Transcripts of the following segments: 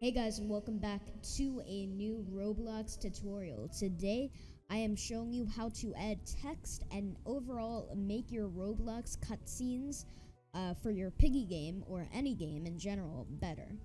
Hey guys, and welcome back to a new Roblox tutorial. Today I am showing you how to add text and overall make your Roblox cutscenes for your Piggy game or any game in general better.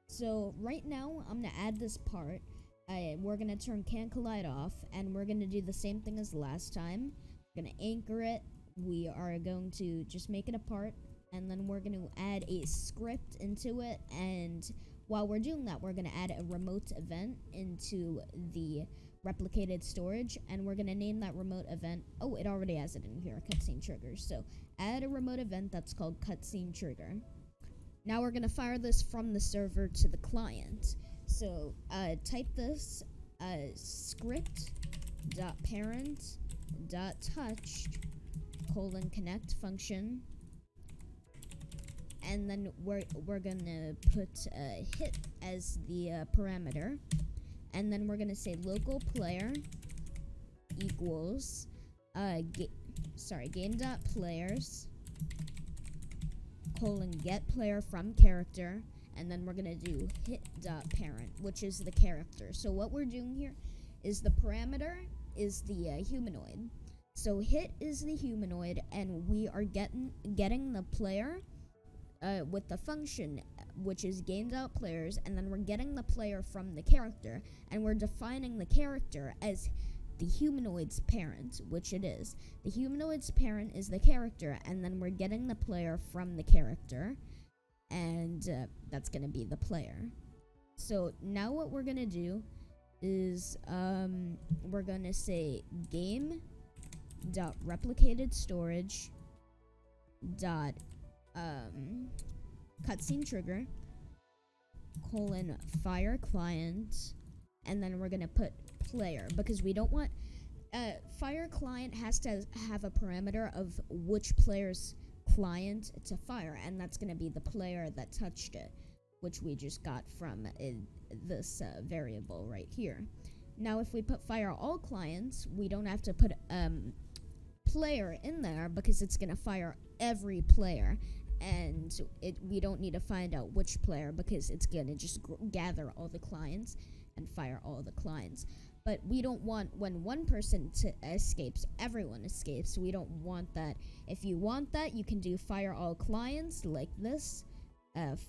So right now I'm going to add this part. We're going to turn Can't Collide off, and we're going to do the same thing as last time. We're going to anchor it. We are going to just make it a part, and then we're going to add a script into it, and while we're doing that, we're going to add a remote event into the replicated storage, and we're going to name that remote event. Oh, it already has it in here, cutscene triggers. So add a remote event that's called cutscene trigger. Now we're going to fire this from the server to the client. So type this script.parent.touched::connect function. And then we're gonna put hit as the parameter, and then we're gonna say local player equals game.players::get player from character, and then we're gonna do hit.parent, which is the character. So what we're doing here is the parameter is the humanoid. So hit is the humanoid, and we are getting the player with the function, which is game.players, and then we're getting the player from the character, and we're defining the character as the humanoid's parent, which it is. The humanoid's parent is the character, and then we're getting the player from the character, and that's going to be the player. So now what we're going to do is we're going to say game.replicatedStorage dot cutscene trigger :fire client, and then we're gonna put player, because we don't want fire client has to have a parameter of which player's client to fire, and that's gonna be the player that touched it, which we just got from this variable right here. Now if we put fire all clients, we don't have to put player in there, because it's gonna fire every player, and we don't need to find out which player, because it's gonna just gather all the clients and fire all the clients. But we don't want when one person escapes, everyone escapes. We don't want that. If you want that, you can do fire all clients like this,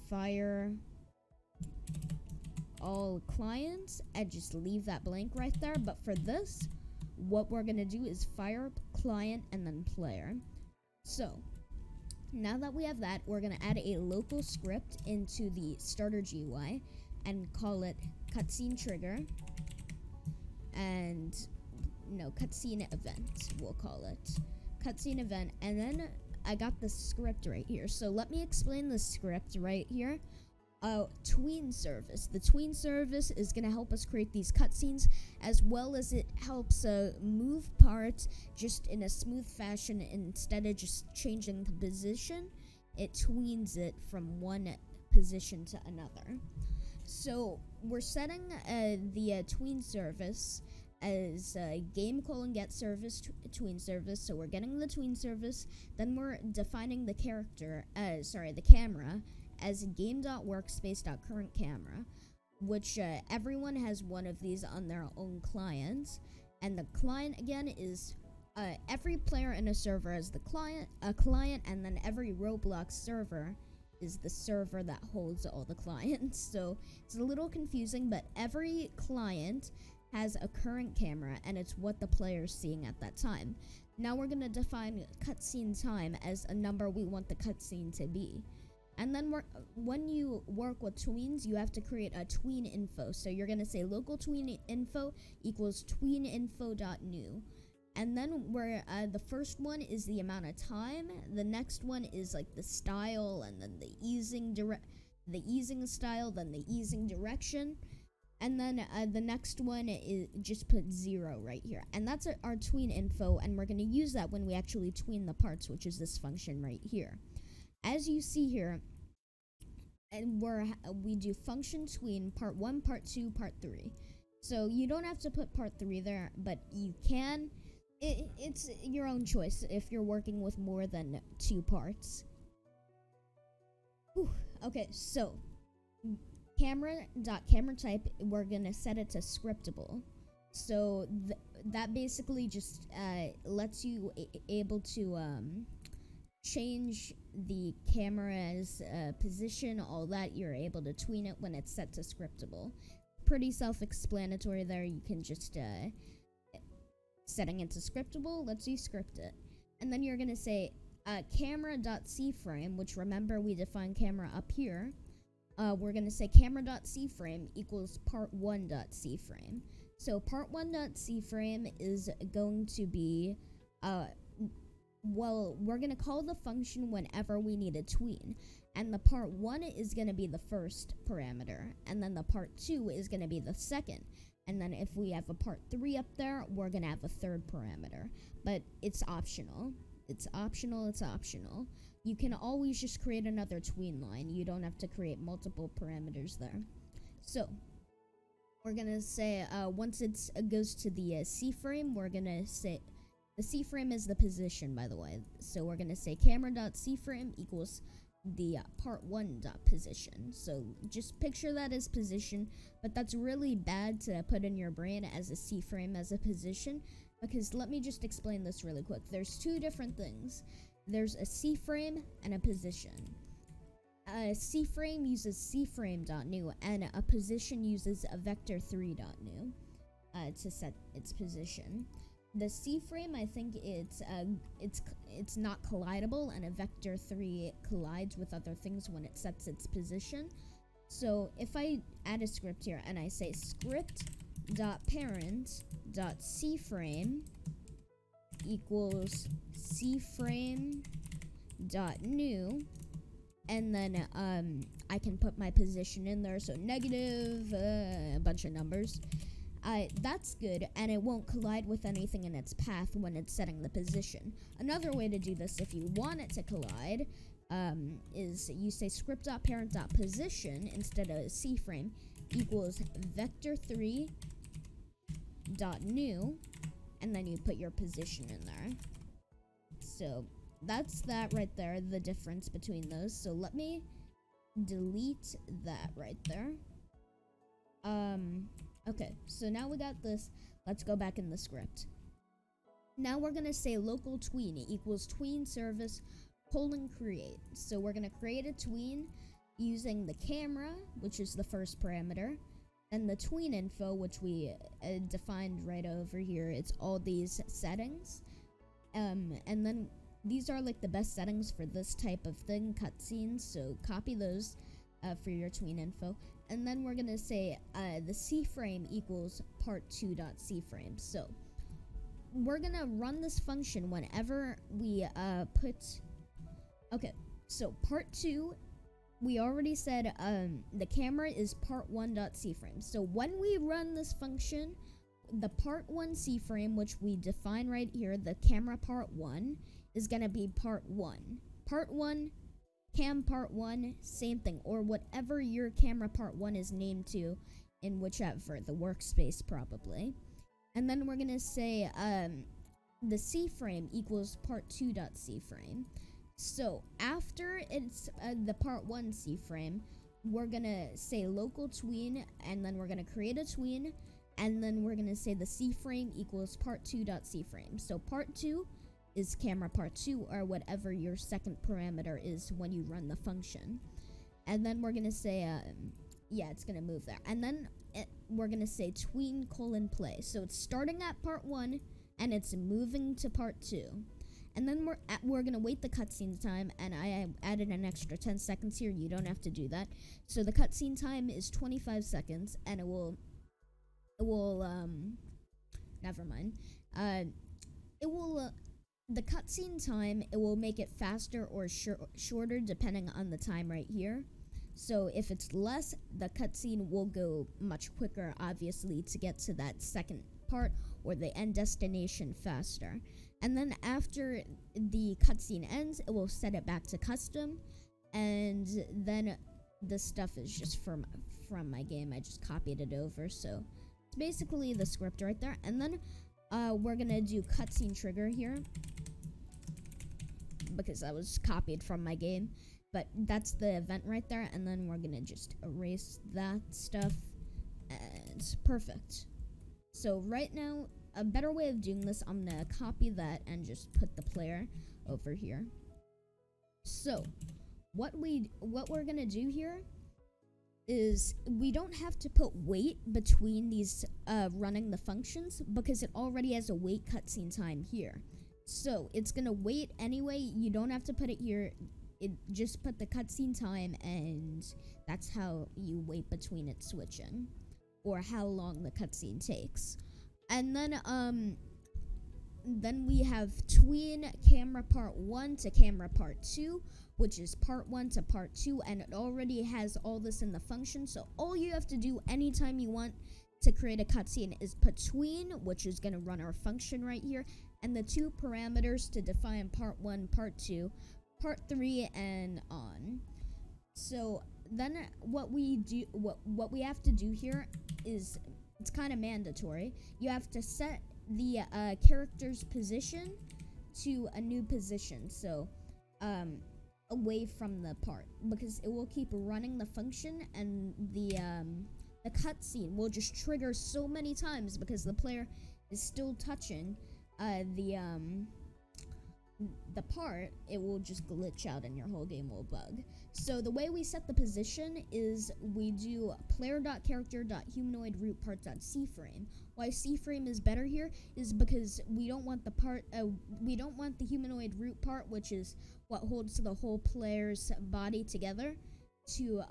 fire all clients, and just leave that blank right there. But for this, what we're gonna do is fire client and then player. So now that we have that, we're going to add a local script into the starter GUI and call it cutscene trigger, and no, cutscene event, we'll call it cutscene event. And then I got the script right here, so let me explain the script right here. Tween service. The tween service is going to help us create these cutscenes, as well as it helps move parts just in a smooth fashion. Instead of just changing the position, it tweens it from one position to another. So we're setting the tween service as game::get service tween service. So we're getting the tween service, then we're defining the character, the camera, as game.workspace.currentcamera, which everyone has one of these on their own clients. And the client again is every player in a server is a client, and then every Roblox server is the server that holds all the clients. So it's a little confusing, but every client has a current camera, and it's what the player's seeing at that time. Now we're going to define cutscene time as a number we want the cutscene to be. And then when you work with tweens, you have to create a tween info. So you're going to say local tween info equals tweeninfo.new. And then the first one is the amount of time. The next one is like the style, and then the easing style, then the easing direction. And then the next one is just put 0 right here. And that's our tween info, and we're going to use that when we actually tween the parts, which is this function right here. As you see here, and we do function tween part 1, part 2, part 3. So you don't have to put part 3 there, but you can. It's your own choice if you're working with more than 2 parts. Whew. Okay, so camera type, we're gonna set it to scriptable. So that basically just lets you able to change the camera's position, all that. You're able to tween it when it's set to scriptable. Pretty self-explanatory there. You can just setting it to scriptable lets you script it. And then you're gonna say camera.cframe, which remember we define camera up here. We're gonna say camera.cframe equals part1.cframe. So part1.cframe is going to be well, we're gonna call the function whenever we need a tween, and the part1 is gonna be the first parameter, and then the part2 is gonna be the second, and then if we have a part3 up there, we're gonna have a third parameter. But it's optional. It's optional. It's optional. You can always just create another tween line. You don't have to create multiple parameters there. So we're gonna say once it goes to the C frame, we're gonna say the C frame is the position, by the way. So we're gonna say camera.cframe equals the part1.position. So just picture that as position, but that's really bad to put in your brain as a C frame as a position, because let me just explain this really quick. There's two different things. There's a C frame and a position. A C frame uses cframe.new, and a position uses a vector3.new to set its position. The C frame, I think it's not collidable, and a vector3 collides with other things when it sets its position. So if I add a script here and I say script.parent.cframe equals cframe.new, and then I can put my position in there, so negative, a bunch of numbers. That's good, and it won't collide with anything in its path when it's setting the position. Another way to do this, if you want it to collide, is you say script.parent.position instead of cframe equals vector3.new, and then you put your position in there. So that's that right there, the difference between those. So let me delete that right there. Okay, so now we got this. Let's go back in the script. Now we're gonna say local tween equals tween service :create. So we're gonna create a tween using the camera, which is the first parameter, and the tween info, which we defined right over here. It's all these settings, and then these are like the best settings for this type of thing, cutscenes. So copy those for your tween info. And then we're gonna say the C frame equals part2.cframe. So we're gonna run this function whenever we okay, so part2, we already said the camera is part1.cframe. So when we run this function, the part1 C frame, which we define right here, the camera part1, is gonna be part1. Part1, cam part1, same thing, or whatever your camera part1 is named to in whichever, the workspace probably. And then we're gonna say the C frame equals part2.cframe. So after it's the part1 C frame, we're gonna say local tween, and then we're gonna create a tween, and then we're gonna say the C frame equals part2.cframe. So part2 is camera part2, or whatever your second parameter is when you run the function. And then we're gonna say yeah, it's gonna move there. And then we're gonna say tween : play. So it's starting at part1 and it's moving to part2. And then we're gonna wait the cutscene time, and I added an extra 10 seconds here. You don't have to do that. So the cutscene time is 25 seconds, and it will never mind. The cutscene time, it will make it faster or shorter depending on the time right here. So if it's less, the cutscene will go much quicker, obviously, to get to that second part or the end destination faster. And then after the cutscene ends, it will set it back to custom, and then this stuff is just from my game. I just copied it over, so it's basically the script right there. And then we're gonna do cutscene trigger here, because that was copied from my game. But that's the event right there, and then we're gonna just erase that stuff, and perfect. So right now, a better way of doing this, I'm gonna copy that and just put the player over here. So what we're gonna do here is we don't have to put wait between these running the functions, because it already has a wait cutscene time here. So it's gonna wait anyway. You don't have to put it here. It just put the cutscene time, and that's how you wait between it switching, or how long the cutscene takes. And then we have tween camera part 1 to camera part 2, which is part 1 to part 2, and it already has all this in the function. So all you have to do anytime you want to create a cutscene is put tween, which is going to run our function right here, and the 2 parameters to define part 1, part 2, part 3, and on. So then what we have to do here is, it's kind of mandatory. You have to set the character's position to a new position, so away from the part, because it will keep running the function, and the cutscene will just trigger so many times because the player is still touching the part. It will just glitch out and your whole game will bug. So the way we set the position is we do player.character.humanoidRootPart.cFrame. Why cFrame is better here is because we don't want the humanoid root part, which is what holds the whole player's body together, to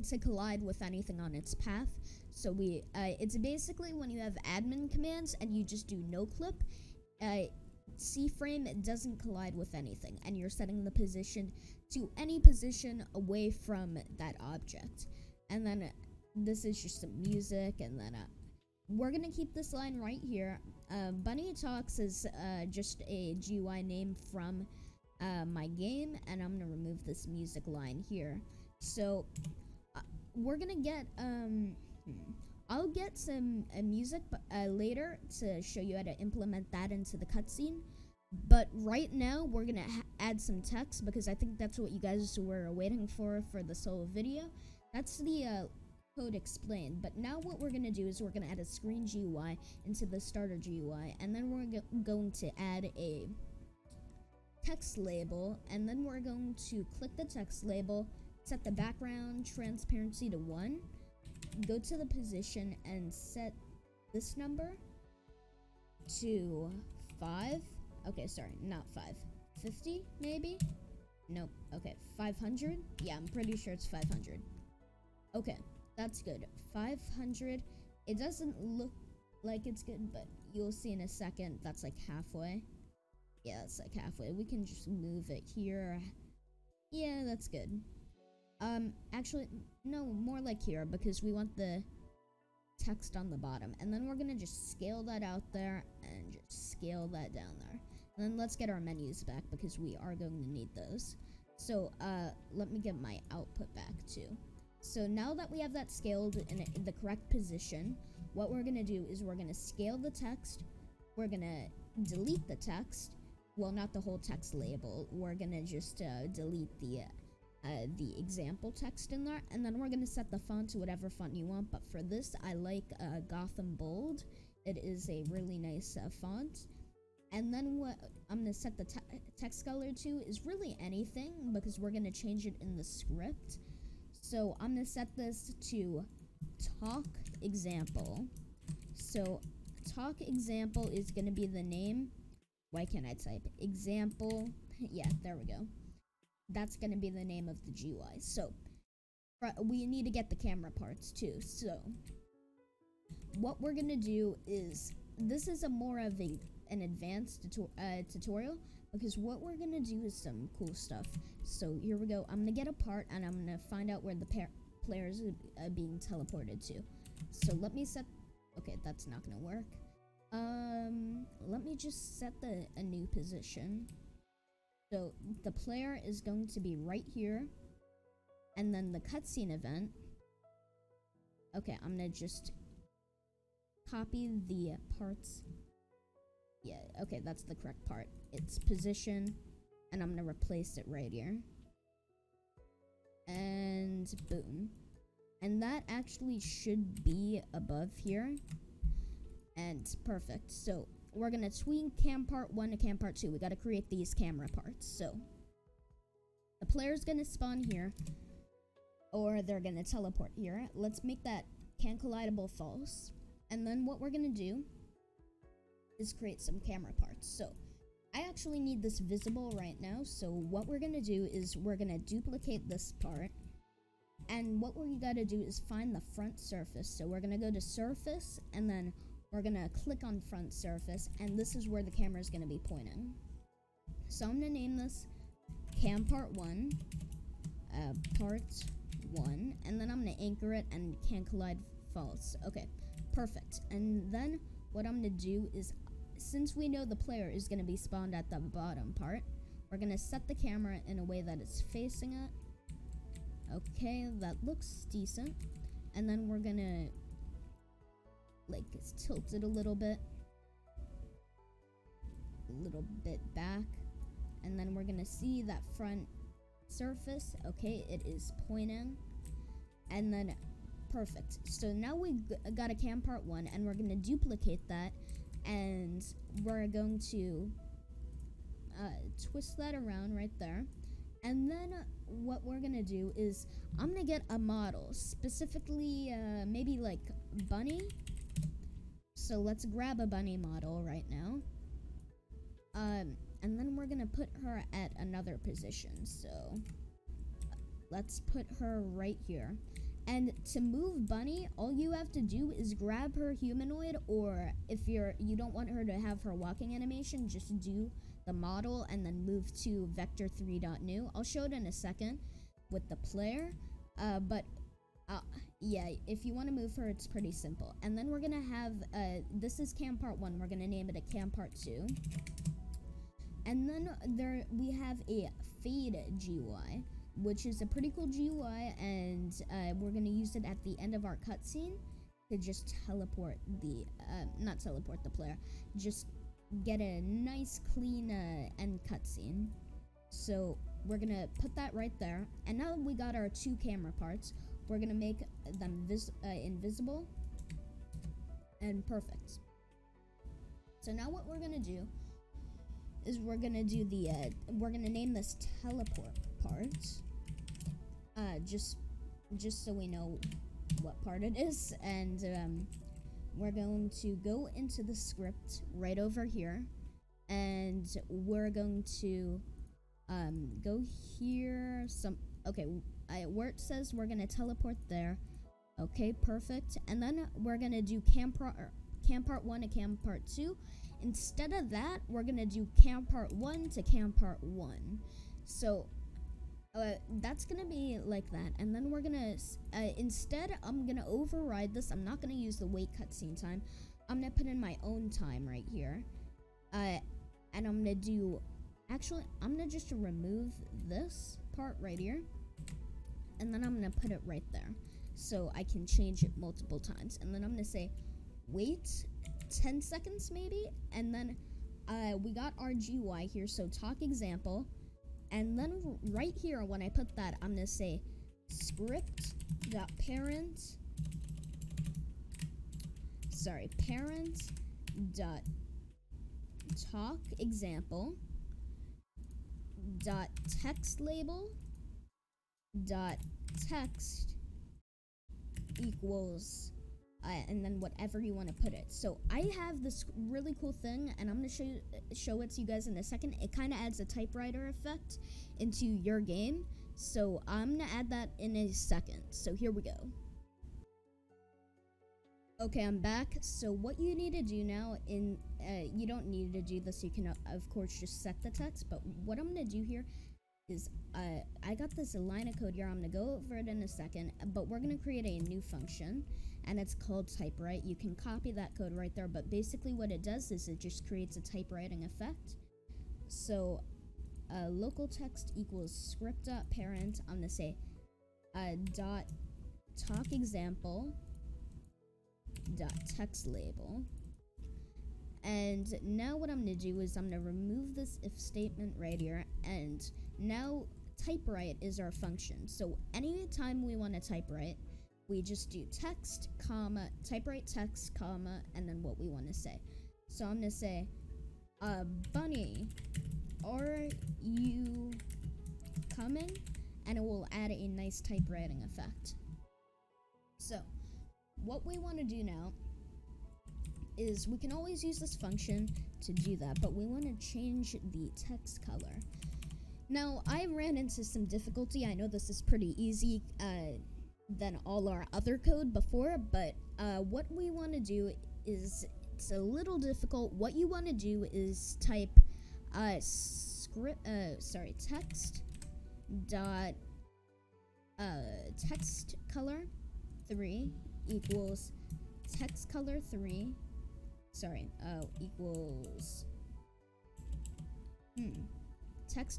to collide with anything on its path. So it's basically when you have admin commands and you just do no clip, cFrame doesn't collide with anything, and you're setting the position to any position away from that object. And then this is just some music, and then we're gonna keep this line right here. Bunny Talks is just a GUI name from my game, and I'm gonna remove this music line here. So we're gonna get I'll get some music later to show you how to implement that into the cutscene. But right now, we're going to add some text, because I think that's what you guys were waiting for this whole video. That's the code explained. But now what we're going to do is we're going to add a screen GUI into the starter GUI. And then we're going to add a text label. And then we're going to click the text label, set the background transparency to 1. Go to the position and set this number to 5. Okay, sorry, not 5. 50, maybe? Nope. Okay, 500? Yeah, I'm pretty sure it's 500. Okay, that's good. 500. It doesn't look like it's good, but you'll see in a second. That's like halfway. Yeah, that's like halfway. We can just move it here. Yeah, that's good. Actually, no, more like here, because we want the text on the bottom. And then we're gonna just scale that out there and just scale that down there. And then let's get our menus back, because we are going to need those. So, let me get my output back too. So now that we have that scaled in the correct position, what we're gonna do is we're gonna scale the text. We're gonna delete the text. Well, not the whole text label. We're gonna just delete the example text in there, and then we're gonna set the font to whatever font you want. But for this, I like Gotham Bold. It is a really nice font. And then what I'm gonna set the text color to is really anything, because we're gonna change it in the script. So I'm gonna set this to talk example. So talk example is gonna be the name. Why can't I type example? Yeah, there we go. That's going to be the name of the GUI. So we need to get the camera parts too. So what we're going to do is, this is a more of an advanced tutorial, because what we're going to do is some cool stuff. So here we go. I'm going to get a part, and I'm going to find out where the players are being teleported to. So let me set... Okay, that's not going to work. Let me just set a new position. So the player is going to be right here, and then the cutscene event. Okay, I'm gonna just copy the parts. Yeah, okay, that's the correct part. It's position, and I'm gonna replace it right here. And boom. And that actually should be above here. And perfect. So we're gonna tweak cam part 1 to cam part 2. We gotta create these camera parts. So the player's gonna spawn here, or they're gonna teleport here. Let's make that can collidable false. And then what we're gonna do is create some camera parts. So I actually need this visible right now. So what we're gonna do is we're gonna duplicate this part. And what we gotta do is find the front surface. So we're gonna go to surface, and then we're gonna click on front surface, and this is where the camera is gonna be pointing. So I'm gonna name this cam part 1, part 1, and then I'm gonna anchor it and can collide false. Okay, perfect. And then what I'm gonna do is, since we know the player is gonna be spawned at the bottom part, we're gonna set the camera in a way that it's facing it. Okay, that looks decent. And then we're gonna like tilt it a little bit back, and then we're gonna see that front surface. Okay, it is pointing, and then perfect. So now we got a cam part 1, and we're gonna duplicate that, and we're going to twist that around right there. And then what we're gonna do is I'm gonna get a model, specifically maybe like bunny. So let's grab a bunny model right now. And then we're gonna put her at another position. So let's put her right here. And to move bunny, all you have to do is grab her humanoid, or if you don't want her to have her walking animation, just do the model and then move to vector3.new. I'll show it in a second with the player. Yeah, if you want to move her, it's pretty simple. And then we're gonna have this is cam part 1. We're gonna name it a cam part 2. And then we have a fade GUI, which is a pretty cool GUI, and we're gonna use it at the end of our cutscene to just teleport the not teleport the player, just get a nice clean end cutscene. So we're gonna put that right there, and now we got our 2 camera parts. We're gonna make them invisible, and perfect. So now what we're gonna do is we're gonna do we're gonna name this teleport part, just so we know what part it is, and we're going to go into the script right over here, and we're going to go here. Where it says we're gonna teleport there. Okay, perfect. And then we're gonna do cam part 1 to cam part 2. Instead of that, we're gonna do cam part 1 to cam part 1. So that's gonna be like that. And then we're gonna instead, I'm gonna override this. I'm not gonna use the wait cutscene time. I'm gonna put in my own time right here, and I'm gonna do. Actually, I'm gonna just remove this part right here, and then I'm gonna put it right there, so I can change it multiple times. And then I'm gonna say, wait 10 seconds maybe, and then we got our GUI here, so talk example, and then right here when I put that, I'm gonna say parent dot talk example dot text label dot text equals and then whatever you want to put it. So I have this really cool thing, and I'm gonna show it to you guys in a second. It kind of adds a typewriter effect into your game, so I'm gonna add that in a second. So here we go. Okay, I'm back. So what you need to do now, you don't need to do this, you can of course just set the text, but what I'm gonna do here is I got this line of code here. I'm gonna go over it in a second, but we're gonna create a new function, and it's called typewrite. You can copy that code right there, but basically what it does is it just creates a typewriting effect. So local text equals script.parent. I'm gonna say dot talk example dot text label. And now what I'm gonna do is I'm gonna remove this if statement right here, and now typewrite is our function. So anytime we want to typewrite, we just do text, comma, typewrite text, comma, and then what we want to say. So I'm going to say, Bunny, are you coming? And it will add a nice typewriting effect. So what we want to do now is we can always use this function to do that, but we want to change the text color. Now, I ran into some difficulty. I know this is pretty easy than all our other code before, but what we want to do is, it's a little difficult. What you want to do is type text dot text color 3 equals text color 3 equals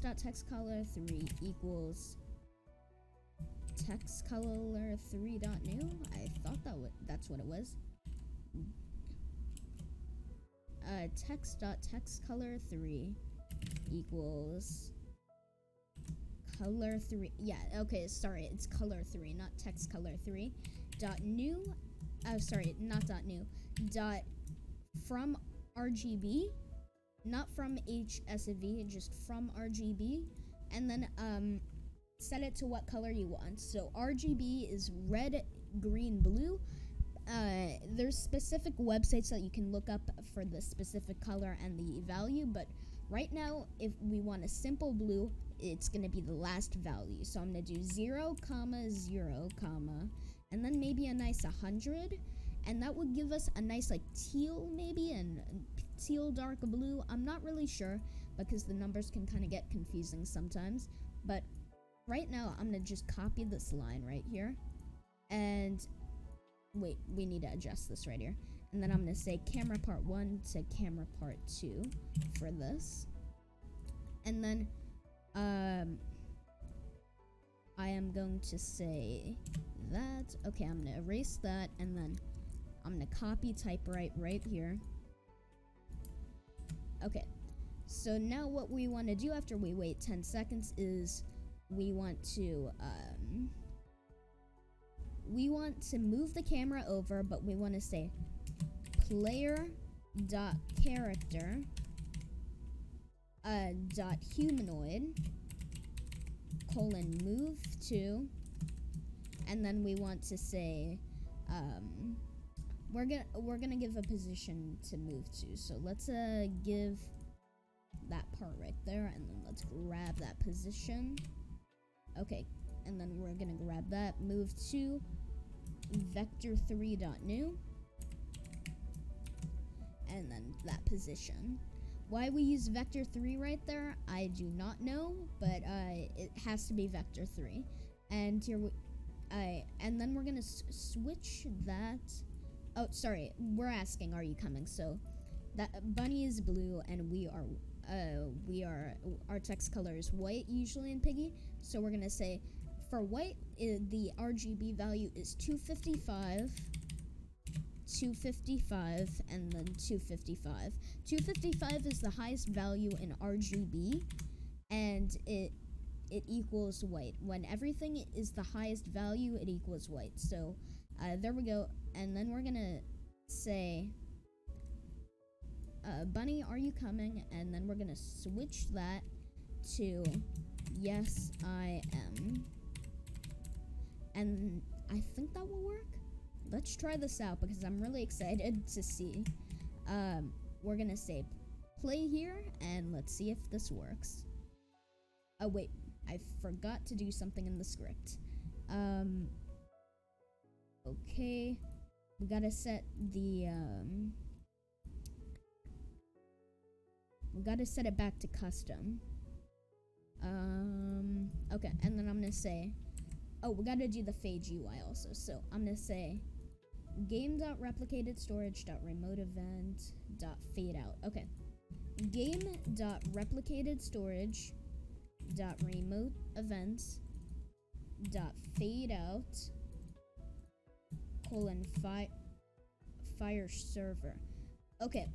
text color 3 equals text color 3 dot new. I thought that's what it was. Text color 3 equals color 3. Yeah, okay, sorry, it's color 3, not text color 3 dot new. Not dot new, dot from RGB, not from HSV, just from RGB, and then set it to what color you want. So RGB is red, green, blue. There's specific websites that you can look up for the specific color and the value, but right now, if we want a simple blue, it's going to be the last value. So I'm going to do 0, 0, and then maybe a nice 100, and that would give us a nice like teal maybe, and teal dark blue. I'm not really sure because the numbers can kind of get confusing sometimes, but right now I'm going to just copy this line right here, and wait, we need to adjust this right here. And then I'm going to say camera part 1 to camera part 2 for this. And then I am going to say that. Okay, I'm going to erase that, and then I'm going to copy typewrite right here. Okay, so now what we want to do after we wait 10 seconds is we want to move the camera over, but we want to say player dot character dot humanoid colon move to, and then we want to say we're gonna give a position to move to. So let's give that part right there, and then let's grab that position. Okay, and then we're gonna grab that, move to vector3.new, and then that position. Why we use vector3 right there, I do not know, but it has to be vector3. And here and then we're gonna switch that. Oh, sorry, we're asking, are you coming? So that Bunny is blue, and we are our text color is white usually in Piggy. So we're gonna say for white, the RGB value is 255, 255, and then 255. 255 is the highest value in RGB, and it equals white. When everything is the highest value, it equals white. So there we go. And then we're gonna say, Bunny, are you coming? And then we're gonna switch that to yes, I am. And I think that will work. Let's try this out because I'm really excited to see. We're gonna say play here, and let's see if this works. Oh wait, I forgot to do something in the script. Okay, we gotta set the we gotta set it back to custom. Okay, and then I'm gonna say, oh, we gotta do the fade UI also. So I'm gonna say game.replicatedStorage.remoteEvent.fadeOut. Okay, game.replicatedStorage.remoteEvents.fadeout : fire server. Okay,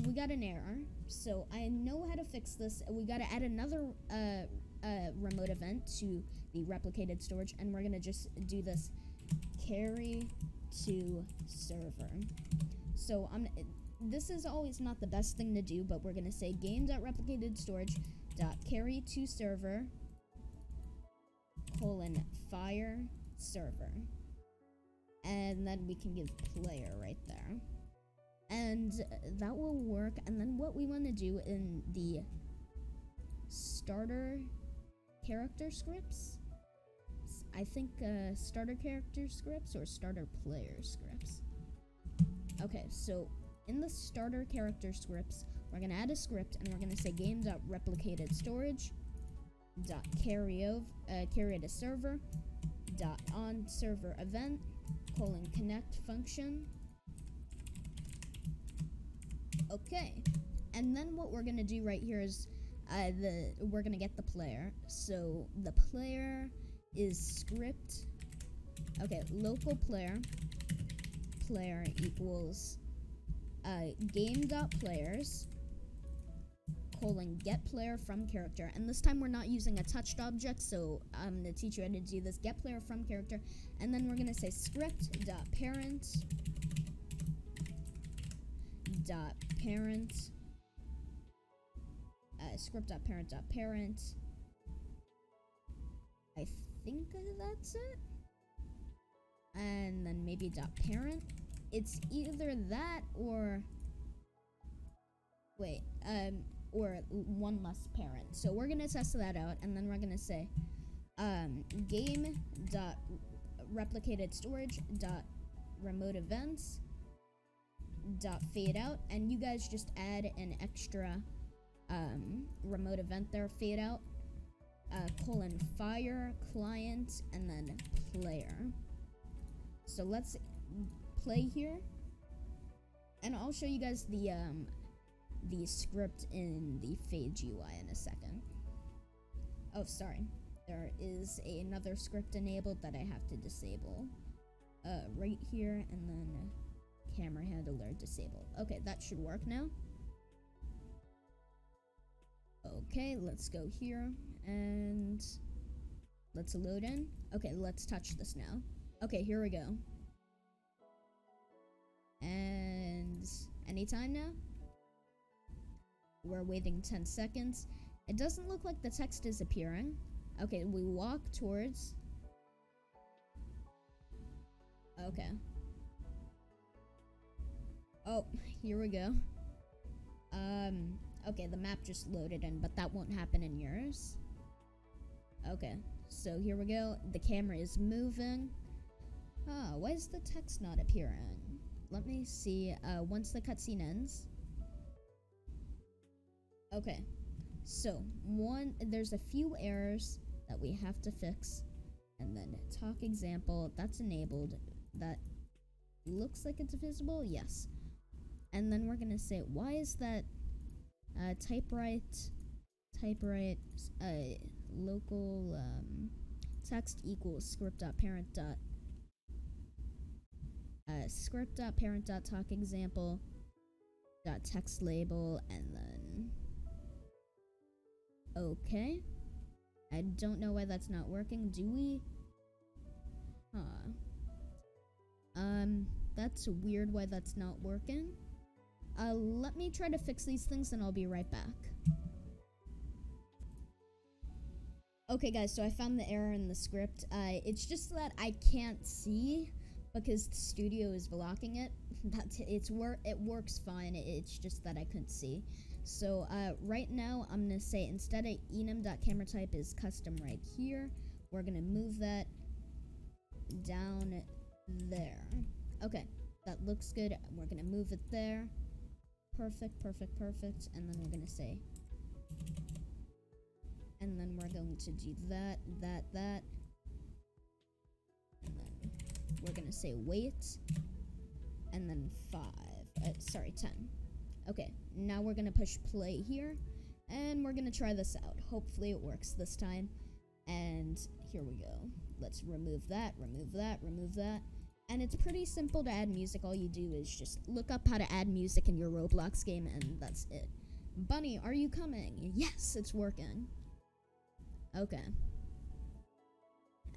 we got an error, so I know how to fix this. We gotta add another remote event to the replicated storage, and we're gonna just do this carry to server. So this is always not the best thing to do, but we're gonna say game.replicatedStorage.carry to server :fire server, and then we can give player right there. And that will work. And then what we want to do in the starter character scripts, I think starter character scripts or starter player scripts. Okay, so in the starter character scripts, we're going to add a script, and we're going to say game.replicatedStorage.carry to server .onServer event :connect function. Okay, and then what we're gonna do right here is we're gonna get the player. So the player is script. Okay, local player equals game.players :get player from character. And this time we're not using a touched object, so I'm gonna teach you how to do this. Get player from character, and then we're gonna say script.parent script.parent.parent. I think that's it. And then maybe .parent. It's either that or or one less parent. So we're gonna test that out, and then we're gonna say game.replicatedStorage.remote events .fade out, and you guys just add an extra remote event there, fade out :fire client and then player. So let's play here, and I'll show you guys the script in the Fade UI in a second. Oh, sorry, there is another script enabled that I have to disable right here, and then camera handler disabled. Okay, that should work now. Okay, let's go here and let's load in. Okay, let's touch this now. Okay, here we go. And anytime now. We're waiting 10 seconds. It doesn't look like the text is appearing. Okay, we walk towards. Okay. Oh, here we go. Okay, the map just loaded in, but that won't happen in yours. Okay, so here we go. The camera is moving. Why is the text not appearing? Let me see, once the cutscene ends. Okay, so there's a few errors that we have to fix. And then talk example, that's enabled. That looks like it's visible, yes. And then we're gonna say, why is that typewrite local text equals script.parent.talk example .text label, and then okay. I don't know why that's not working. Do we? That's weird why that's not working. Let me try to fix these things and I'll be right back. Okay guys, so I found the error in the script. It's just that I can't see because the studio is blocking it. It works fine. It's just that I couldn't see. So right now I'm gonna say instead of enum.cameratype is custom right here, we're gonna move that down there. Okay, that looks good. We're gonna move it there. Perfect. And then we're gonna say, and then we're going to do that. And then we're gonna say wait, and then 10. Okay, now we're gonna push play here, and we're gonna try this out. Hopefully it works this time. And here we go. Let's remove that. And it's pretty simple to add music. All you do is just look up how to add music in your Roblox game, and that's it. Bunny, are you coming? Yes, it's working. Okay.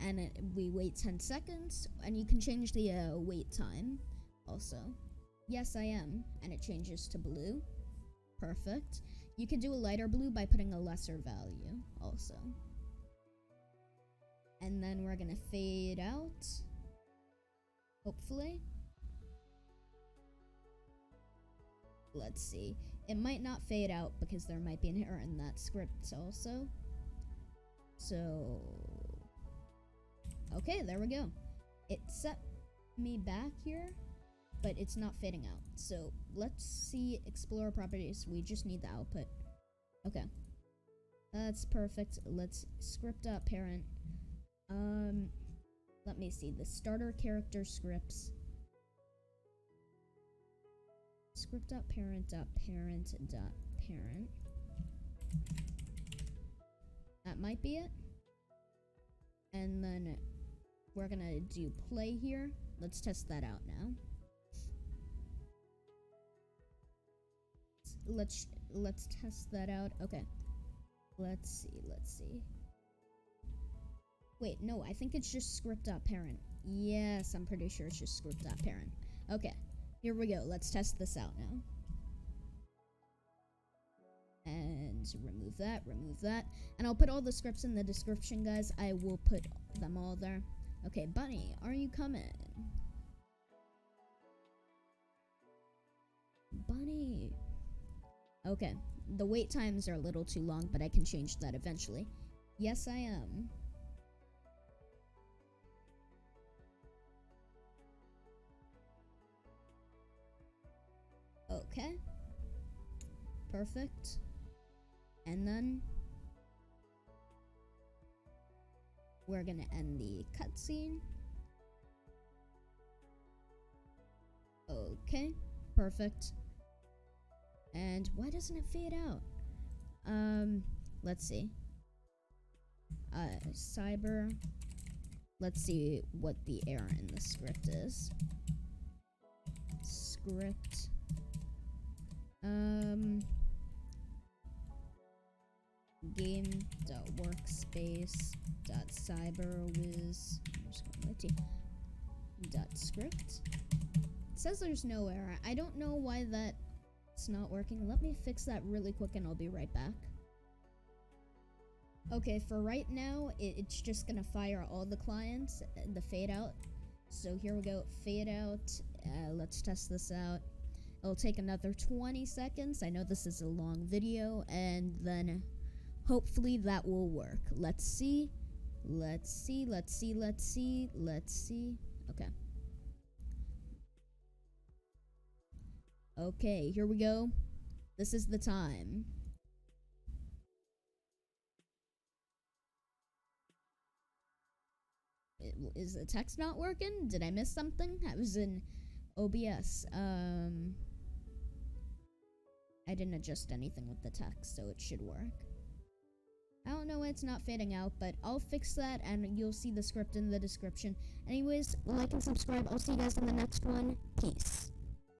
And we wait 10 seconds, and you can change the wait time also. Yes, I am. And it changes to blue. Perfect. You can do a lighter blue by putting a lesser value also. And then we're gonna fade out. Hopefully. Let's see. It might not fade out because there might be an error in that script also. So, okay, there we go. It set me back here, but it's not fading out. So let's see Explorer properties. We just need the output. Okay, that's perfect. Let's script out parent. Let me see the starter character scripts. Script dot parent dot parent dot parent. That might be it. And then we're gonna do play here. Let's test that out now. Let's test that out. Okay. Let's see. Wait, no, I think it's just script.parent. Yes, I'm pretty sure it's just script.parent. Okay, here we go. Let's test this out now. And remove that. And I'll put all the scripts in the description, guys. I will put them all there. Okay, Bunny, are you coming? Bunny. Okay, the wait times are a little too long, but I can change that eventually. Yes, I am. Okay. Perfect. And then we're gonna end the cutscene. Okay. Perfect. And why doesn't it fade out? Let's see. Cyber. Let's see what the error in the script is. Script. Game.workspace.cyberwiz.script. It says there's no error. I don't know why that's not working. Let me fix that really quick and I'll be right back. Okay, for right now, it's just gonna fire all the clients, the fade out. So here we go, fade out. Let's test this out. It'll take another 20 seconds. I know this is a long video, and then hopefully that will work. Let's see. Okay. Okay, here we go. This is the time. Is the text not working? Did I miss something? I was in OBS. I didn't adjust anything with the text, so it should work. I don't know why it's not fading out, but I'll fix that, and you'll see the script in the description. Anyways, like and subscribe. I'll see you guys in the next one. Peace.